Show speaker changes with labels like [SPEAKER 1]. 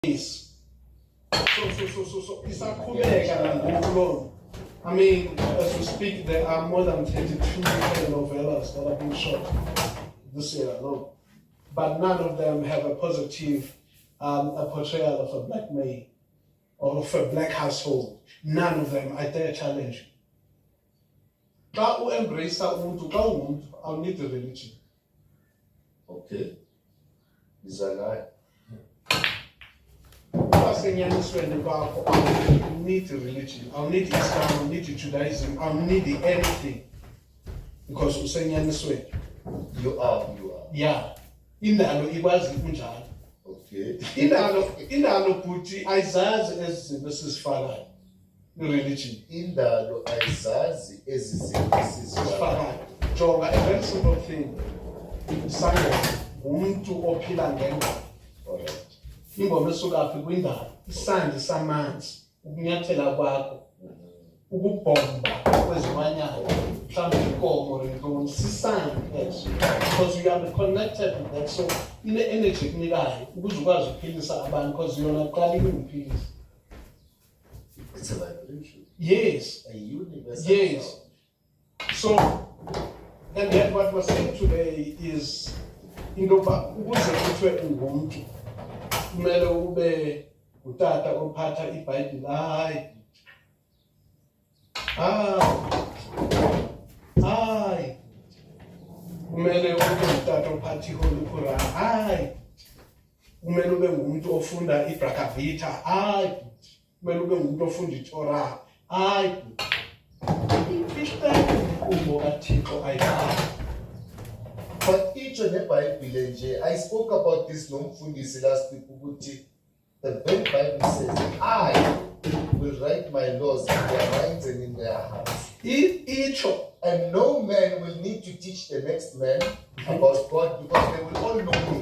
[SPEAKER 1] Yes. So isakhuleka nangoku lo. I mean, as we speak, there are more than 32 novellas that have been shot this year alone. But none of them have a positive a portrayal of a black male or of a black household. None of them. I dare challenge you. Xa u-embrace umuntu, xa ungumuntu, I'll need the religion.
[SPEAKER 2] Okay. Izalai.
[SPEAKER 1] Asenyanisweni kwakho, I'll need religion. I'll need Islam, I'll need Judaism, I'll need anything. Because usenyanisweni.
[SPEAKER 2] You are.
[SPEAKER 1] Yeah. Indalo ikwazi kunjalo.
[SPEAKER 2] Okay.
[SPEAKER 1] Indalo bhuti ayizazi ezizinto esizifakayo. Religion.
[SPEAKER 2] Indalo ayizazi ezizinto esizifakayo.
[SPEAKER 1] Jonga, a very simple thing. Science, umuntu ophila ngengqondo.
[SPEAKER 2] Alright.
[SPEAKER 1] Ingoma esukaphi kwindalo, isandi samanzi, ukunyathela kwakho, ukubhomba kwezilwanyana, mhlawumbe inkomo rentoni, sisandi eso. Because you are connected with that, so ine-energy ekunikayo, ukuze ukwazi ukuphilisa abantu, because yona kuqala ukuphilisa.
[SPEAKER 2] It's a vibration.
[SPEAKER 1] Yes.
[SPEAKER 2] A universal.
[SPEAKER 1] Yes.
[SPEAKER 2] sound.
[SPEAKER 1] So, and yet what we're saying today is, ukuze kuthiwe ungumuntu, kumele ube utata ophatha iBhayibheli, hayi, kumele ube utata ophatha iHoly Quran, kumele ube ngumuntu ofunda iBhrakavita, kumele ube ngumuntu ofunda iTorah, inkqubo kaThixo ayifani.
[SPEAKER 2] But each and every nje, I spoke about this nomfundisi last week ukuthi the very Bible says, I will write my laws in their minds and in their hearts. And no man will need to teach the next man about God because they will all know me.